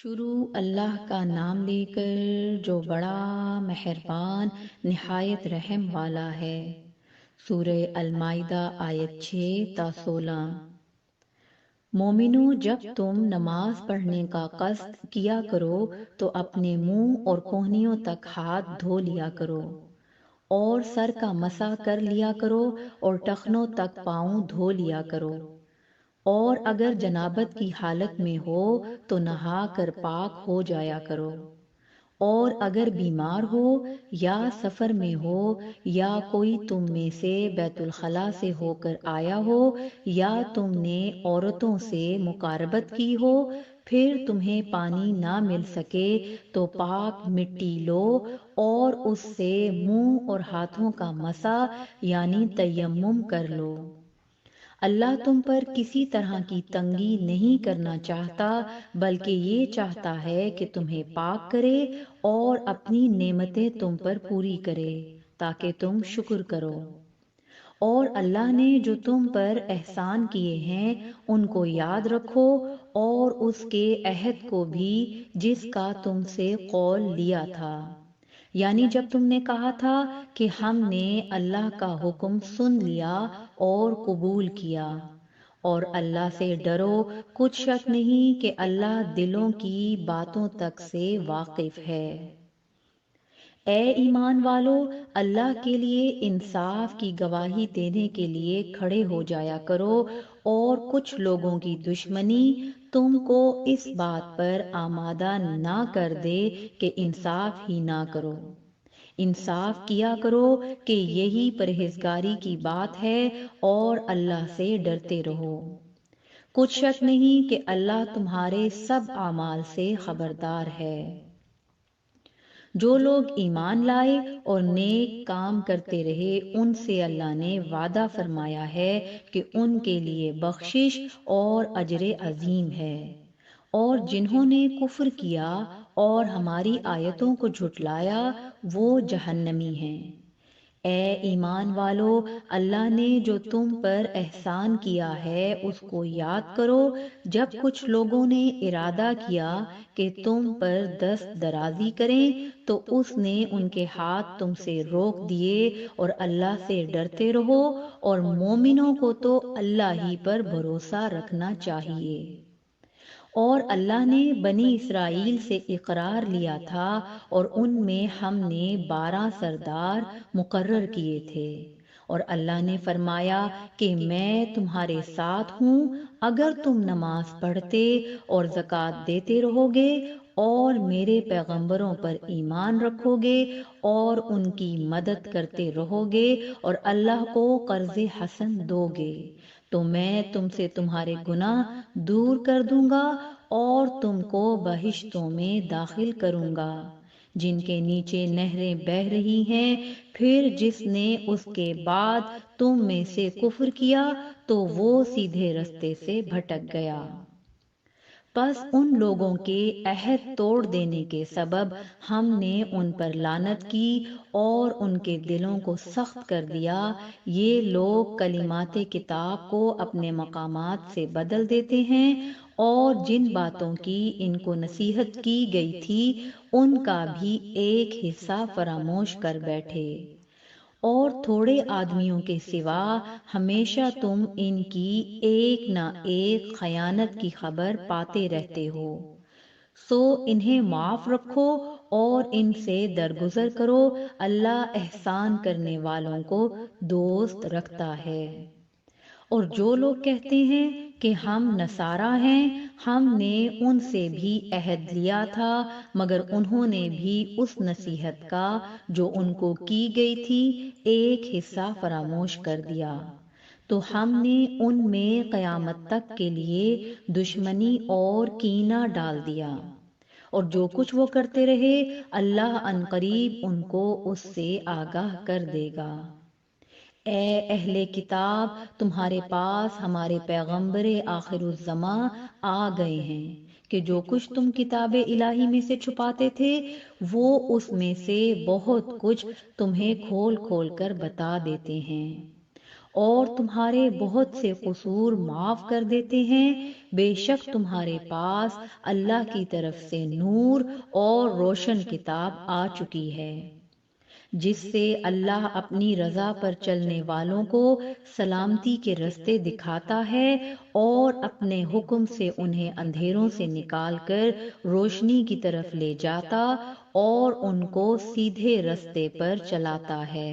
شروع اللہ کا نام لے کر جو بڑا مہربان نہایت رحم والا ہے۔ سورہ المائدہ آیت 6 تا 16۔ مومنو، جب تم نماز پڑھنے کا قصد کیا کرو تو اپنے منہ اور کہنیوں تک ہاتھ دھو لیا کرو، اور سر کا مسح کر لیا کرو، اور ٹخنوں تک پاؤں دھو لیا کرو، اور اگر جنابت کی حالت میں ہو تو نہا کر پاک ہو جایا کرو، اور اگر بیمار ہو یا سفر میں ہو یا کوئی تم میں سے بیت الخلاء سے ہو کر آیا ہو یا تم نے عورتوں سے مقاربت کی ہو، پھر تمہیں پانی نہ مل سکے تو پاک مٹی لو اور اس سے منہ اور ہاتھوں کا مسح یعنی تیمم کر لو۔ اللہ تم پر کسی طرح کی تنگی نہیں کرنا چاہتا، بلکہ یہ چاہتا ہے کہ تمہیں پاک کرے اور اپنی نعمتیں تم پر پوری کرے تاکہ تم شکر کرو۔ اور اللہ نے جو تم پر احسان کیے ہیں ان کو یاد رکھو، اور اس کے عہد کو بھی جس کا تم سے قول لیا تھا، یعنی جب تم نے کہا تھا کہ ہم نے اللہ کا حکم سن لیا اور قبول کیا۔ اور اللہ سے ڈرو، کچھ شک نہیں کہ اللہ دلوں کی باتوں تک سے واقف ہے۔ اے ایمان والو، اللہ کے لیے انصاف کی گواہی دینے کے لیے کھڑے ہو جایا کرو، اور کچھ لوگوں کی دشمنی تم کو اس بات پر آمادہ نہ کر دے کہ انصاف ہی نہ کرو۔ انصاف کیا کرو کہ یہی پرہیزگاری کی بات ہے، اور اللہ سے ڈرتے رہو۔ کچھ شک نہیں کہ اللہ تمہارے سب اعمال سے خبردار ہے۔ جو لوگ ایمان لائے اور نیک کام کرتے رہے ان سے اللہ نے وعدہ فرمایا ہے کہ ان کے لیے بخشش اور اجر عظیم ہے، اور جنہوں نے کفر کیا اور ہماری آیتوں کو جھٹلایا وہ جہنمی ہیں۔ اے ایمان والو، اللہ نے جو تم پر احسان کیا ہے اس کو یاد کرو، جب کچھ لوگوں نے ارادہ کیا کہ تم پر دست درازی کریں تو اس نے ان کے ہاتھ تم سے روک دیے، اور اللہ سے ڈرتے رہو، اور مومنوں کو تو اللہ ہی پر بھروسہ رکھنا چاہیے۔ اور اللہ نے بنی اسرائیل سے اقرار لیا تھا، اور ان میں ہم نے 12 سردار مقرر کیے تھے، اور اللہ نے فرمایا کہ میں تمہارے ساتھ ہوں اگر تم نماز پڑھتے اور زکوٰۃ دیتے رہو گے اور میرے پیغمبروں پر ایمان رکھو گے اور ان کی مدد کرتے رہو گے اور اللہ کو قرض حسن دو گے، تو میں تم سے تمہارے گناہ دور کر دوں گا اور تم کو بہشتوں میں داخل کروں گا جن کے نیچے نہریں بہہ رہی ہیں۔ پھر جس نے اس کے بعد تم میں سے کفر کیا تو وہ سیدھے رستے سے بھٹک گیا۔ پس ان لوگوں کے عہد توڑ دینے کے سبب ہم نے ان پر لعنت کی اور ان کے دلوں کو سخت کر دیا۔ یہ لوگ کلمات کتاب کو اپنے مقامات سے بدل دیتے ہیں، اور جن باتوں کی ان کو نصیحت کی گئی تھی ان کا بھی ایک حصہ فراموش کر بیٹھے، اور تھوڑے آدمیوں کے سوا ہمیشہ تم ان کی ایک نہ ایک خیانت کی خبر پاتے رہتے ہو، سو انہیں معاف رکھو اور ان سے درگزر کرو، اللہ احسان کرنے والوں کو دوست رکھتا ہے۔ اور جو لوگ کہتے ہیں کہ ہم نصارہ ہیں، ہم نے ان سے بھی عہد لیا تھا، مگر انہوں نے بھی اس نصیحت کا جو ان کو کی گئی تھی ایک حصہ فراموش کر دیا، تو ہم نے ان میں قیامت تک کے لیے دشمنی اور کینہ ڈال دیا، اور جو کچھ وہ کرتے رہے اللہ عنقریب ان کو اس سے آگاہ کر دے گا۔ اے اہل کتاب، تمہارے پاس ہمارے پیغمبر آخر الزماں آ گئے ہیں کہ جو کچھ تم کتاب الہی میں سے چھپاتے تھے وہ اس میں سے بہت کچھ تمہیں کھول کھول کر بتا دیتے ہیں، اور تمہارے بہت سے قصور معاف کر دیتے ہیں۔ بے شک تمہارے پاس اللہ کی طرف سے نور اور روشن کتاب آ چکی ہے، جس سے اللہ اپنی رضا پر چلنے والوں کو سلامتی کے رستے دکھاتا ہے اور اپنے حکم سے انہیں اندھیروں سے نکال کر روشنی کی طرف لے جاتا اور ان کو سیدھے رستے پر چلاتا ہے۔